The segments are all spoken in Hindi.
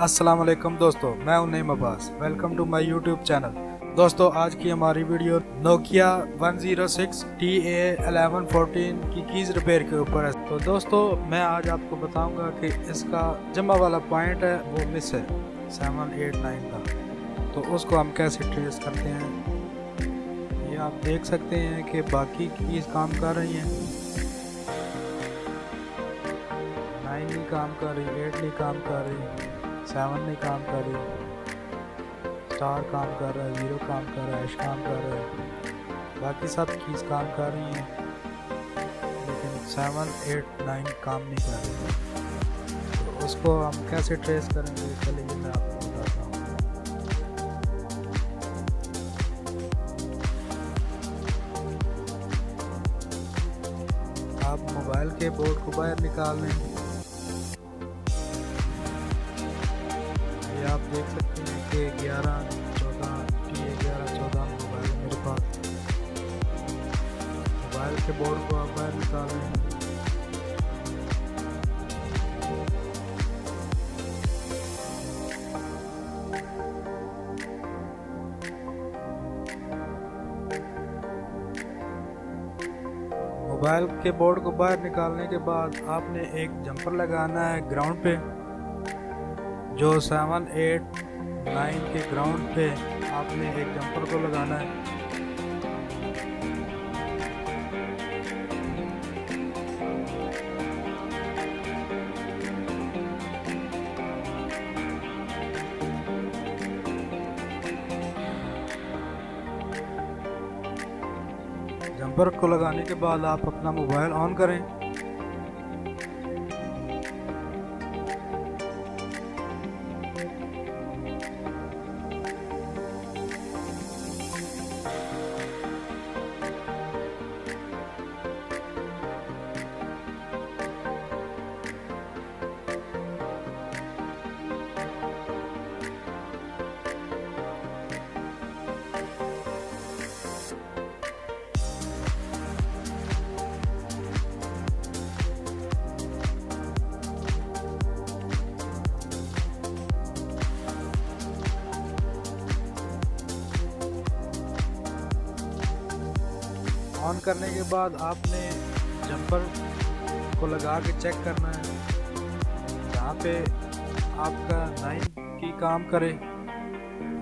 अस्सलाम वालेकुम दोस्तों, मैं हूं Naeem Abbas. Welcome to my YouTube channel. दोस्तों, आज की हमारी वीडियो नोकिया 106 ta-1114 की कीज़ रिपेयर के ऊपर है। तो दोस्तों, मैं आज आपको बताऊंगा कि इसका जमा वाला पॉइंट है वो मिस है 789 का, तो उसको हम कैसे ट्रेस करते हैं। ये आप देख सकते हैं कि बाकी कीज़ काम कर रही हैं, 9 नहीं काम कर रही, 8 नहीं काम कर रही, 7 नहीं काम कर रही, स्टार काम कर रहा है, 0 काम कर रहा है, ऐश काम कर रहा है, बाकी सब कीज़ काम कर रही हैं, लेकिन 7, 8, 9 काम नहीं कर रही। तो उसको हम कैसे ट्रेस करेंगे, चलिए मैं आपको बताता हूँ। आप मोबाइल के बोर्ड को बाहर निकाल लें। ये आप देख सकते हैं कि 1114 ta-1114 मोबाइल है मेरे पास। मोबाइल के बोर्ड को आप बाहर निकाल लें। मोबाइल के बोर्ड को बाहर निकालने के बाद आपने एक जंपर लगाना है ग्राउंड पे, जो 7, 8, 9 के ग्राउंड पे आपने एक जंपर को लगाना है। जंपर को लगाने के बाद आप अपना मोबाइल ऑन करें। ऑन करने के बाद आपने जंपर को लगा के चेक करना है, जहाँ पे आपका 9 की काम करे।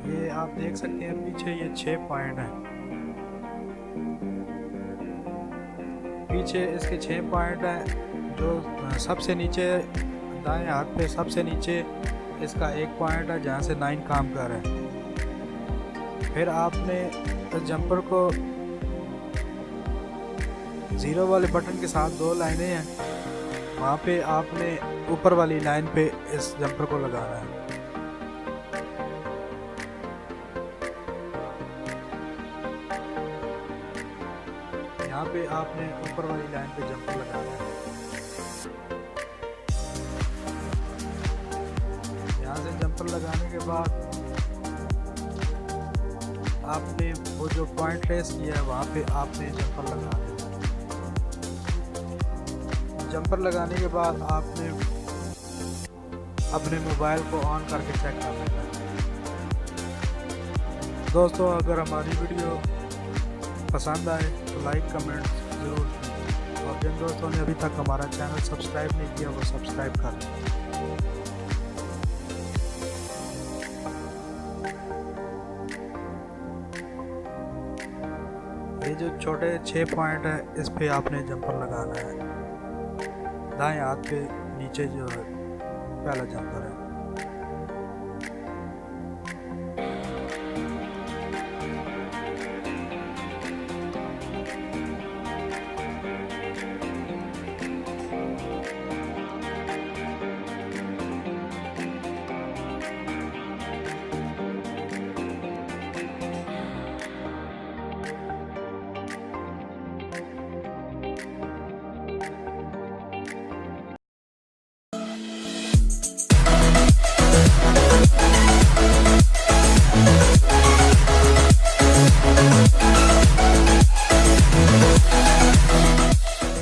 ये आप देख सकते हैं पीछे ये 6 पॉइंट हैं, पीछे इसके 6 पॉइंट हैं। जो सबसे नीचे दाएं हाथ पे सबसे नीचे इसका एक पॉइंट है जहाँ से 9 काम कर रहा है। फिर आपने इस जंपर को 0 वाले बटन के साथ 2 लाइनें हैं, वहाँ पे आपने ऊपर वाली लाइन पे इस जंपर को लगाना है। यहाँ पे आपने ऊपर वाली लाइन पे जंपर लगाना है। यहाँ से जंपर लगाने के बाद आपने वो जो पॉइंट ट्रेस किया है वहाँ पे आपने जंपर लगा देना। जंपर लगाने के बाद आपने अपने मोबाइल को ऑन करके चेक कर लेना है। दोस्तों, अगर हमारी वीडियो पसंद आए तो लाइक कमेंट ज़रूर करें, और जिन दोस्तों ने अभी तक हमारा चैनल सब्सक्राइब नहीं किया वो सब्सक्राइब कर लें। ये जो छोटे 6 पॉइंट है इस पे आपने जंपर लगाना है, दाएं हाथ पे नीचे जो है पहला जंपर है।